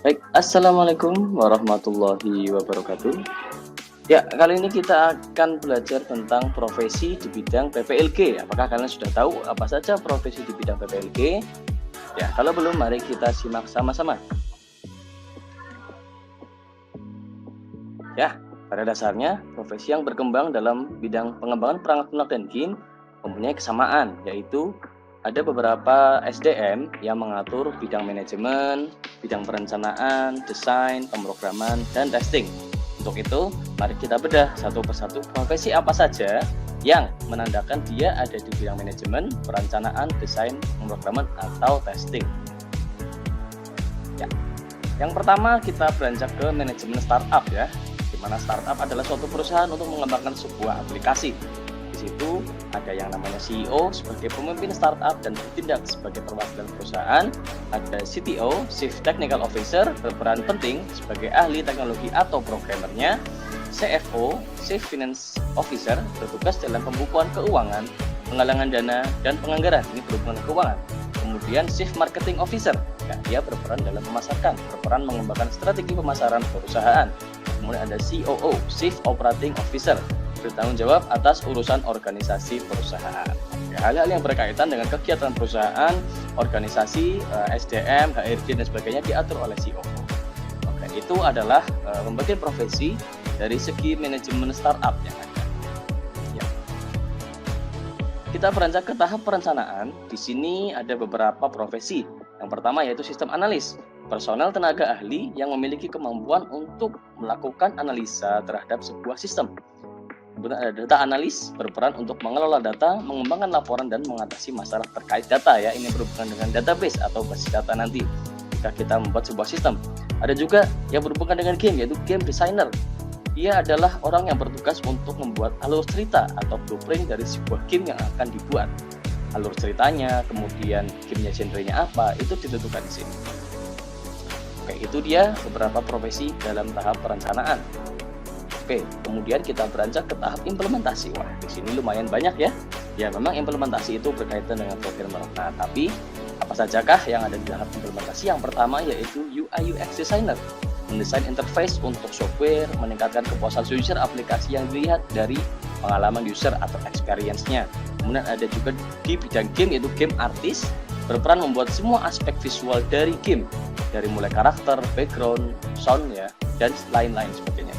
Baik, assalamualaikum warahmatullahi wabarakatuh. Ya, kali ini kita akan belajar tentang profesi di bidang PPLG. Apakah kalian sudah tahu apa saja profesi di bidang PPLG? Ya, kalau belum, mari kita simak sama-sama. Ya, pada dasarnya profesi yang berkembang dalam bidang pengembangan perangkat lunak dan game mempunyai kesamaan, yaitu ada beberapa SDM yang mengatur bidang manajemen, bidang perencanaan, desain, pemrograman, dan testing. Untuk itu, mari kita bedah satu persatu profesi apa saja yang menandakan dia ada di bidang manajemen, perencanaan, desain, pemrograman, atau testing. Ya. Yang pertama, kita beranjak ke manajemen startup ya, di mana startup adalah suatu perusahaan untuk mengembangkan sebuah aplikasi. Di situ ada yang namanya CEO sebagai pemimpin startup dan bertindak sebagai perwakilan perusahaan. Ada CTO, Chief Technical Officer, berperan penting sebagai ahli teknologi atau programmernya. CFO, Chief Finance Officer, bertugas dalam pembukuan keuangan, penggalangan dana, dan penganggaran. Ini berhubungan keuangan. Kemudian Chief Marketing Officer, ya, dia berperan dalam memasarkan, berperan mengembangkan strategi pemasaran perusahaan. Kemudian ada COO, Chief Operating Officer, bertanggung jawab atas urusan organisasi perusahaan. Ya, hal-hal yang berkaitan dengan kegiatan perusahaan, organisasi, SDM, HRD, dan sebagainya diatur oleh COO. Oke, itu adalah pembagian profesi dari segi manajemen startup yang ada. Ya. Kita beranjak ke tahap perencanaan. Di sini ada beberapa profesi. Yang pertama yaitu sistem analis, personel tenaga ahli yang memiliki kemampuan untuk melakukan analisa terhadap sebuah sistem. Kemudian ada data analis, berperan untuk mengelola data, mengembangkan laporan, dan mengatasi masalah terkait data ya. Ini berhubungan dengan database atau basis data nanti jika kita membuat sebuah sistem. Ada juga yang berhubungan dengan game, yaitu game designer. Dia adalah orang yang bertugas untuk membuat alur cerita atau blueprint dari sebuah game yang akan dibuat. Alur ceritanya, kemudian gamenya genrenya apa, itu ditentukan di sini. Oke, itu dia beberapa profesi dalam tahap perencanaan. Oke, kemudian kita beranjak ke tahap implementasi. Wah, di sini lumayan banyak ya. Ya, memang implementasi itu berkaitan dengan programmer. Nah, tapi apa sajakah yang ada di tahap implementasi? Yang pertama yaitu UI UX designer, mendesain interface untuk software, meningkatkan kepuasan user aplikasi yang dilihat dari pengalaman user atau experience-nya. Kemudian ada juga di bidang game yaitu game artist, berperan membuat semua aspek visual dari game, dari mulai karakter, background, sound ya, dan lain-lain sebagainya.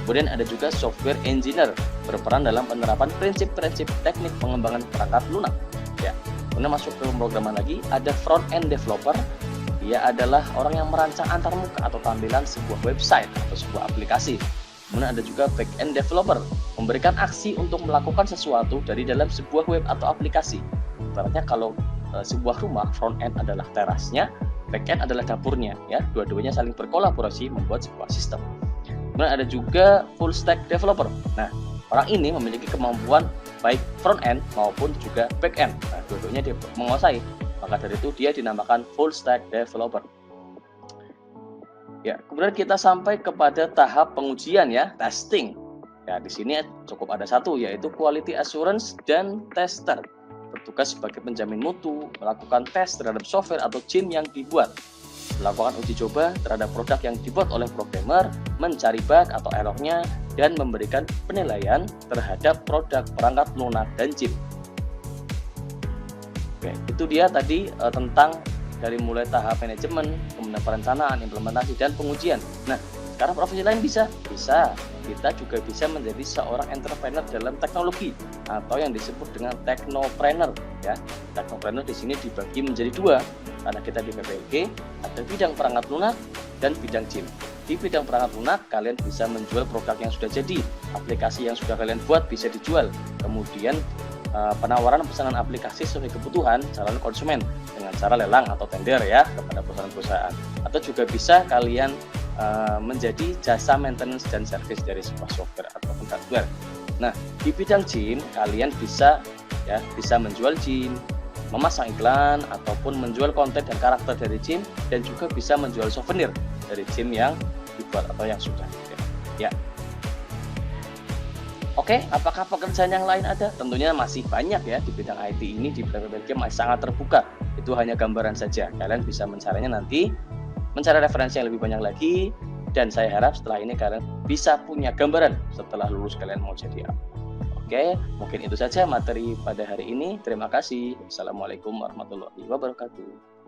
Kemudian ada juga software engineer, berperan dalam penerapan prinsip-prinsip teknik pengembangan perangkat lunak. Ya, kemudian masuk ke pemrograman lagi, ada front end developer. Dia adalah orang yang merancang antarmuka atau tampilan sebuah website atau sebuah aplikasi. Kemudian ada juga back end developer, memberikan aksi untuk melakukan sesuatu dari dalam sebuah web atau aplikasi. Ibaratnya kalau sebuah rumah, front end adalah terasnya, back end adalah dapurnya ya. Dua-duanya saling berkolaborasi membuat sebuah sistem. Kemudian ada juga full stack developer. Nah, orang ini memiliki kemampuan baik front end maupun juga back end. Nah, dua-duanya dia menguasai. Maka dari itu dia dinamakan full stack developer. Ya, kemudian kita sampai kepada tahap pengujian ya, testing. Ya, di sini cukup ada satu yaitu quality assurance dan tester. Bertugas sebagai penjamin mutu, melakukan tes terhadap software atau game yang dibuat, melakukan uji coba terhadap produk yang dibuat oleh programmer, mencari bug atau errornya, dan memberikan penilaian terhadap produk perangkat lunak dan chip. Oke, itu dia tadi tentang dari mulai tahap manajemen, kemudian perencanaan, implementasi, dan pengujian. Nah, sekarang profesi lain bisa. Kita juga bisa menjadi seorang entrepreneur dalam teknologi atau yang disebut dengan technopreneur. Ya, technopreneur di sini dibagi menjadi dua. Karena kita di PPLG ada bidang perangkat lunak dan bidang chip. Di bidang perangkat lunak, kalian bisa menjual produk yang sudah jadi, aplikasi yang sudah kalian buat bisa dijual. Kemudian penawaran pesanan aplikasi sesuai kebutuhan calon konsumen dengan cara lelang atau tender ya kepada perusahaan-perusahaan. Atau juga bisa kalian menjadi jasa maintenance dan service dari sebuah software ataupun hardware. Nah, di bidang gym kalian bisa menjual gym, memasang iklan ataupun menjual konten dan karakter dari gym, dan juga bisa menjual souvenir dari gym yang dibuat atau yang sudah ya. Oke, apakah pekerjaan yang lain ada? Tentunya masih banyak ya di bidang IT ini, di bidang PPLG masih sangat terbuka. Itu hanya gambaran saja. Kalian bisa mencarinya nanti mencari referensi yang lebih banyak lagi, dan saya harap setelah ini kalian bisa punya gambaran setelah lulus kalian mau jadi apa. Oke, mungkin itu saja materi pada hari ini. Terima kasih. Assalamualaikum warahmatullahi wabarakatuh.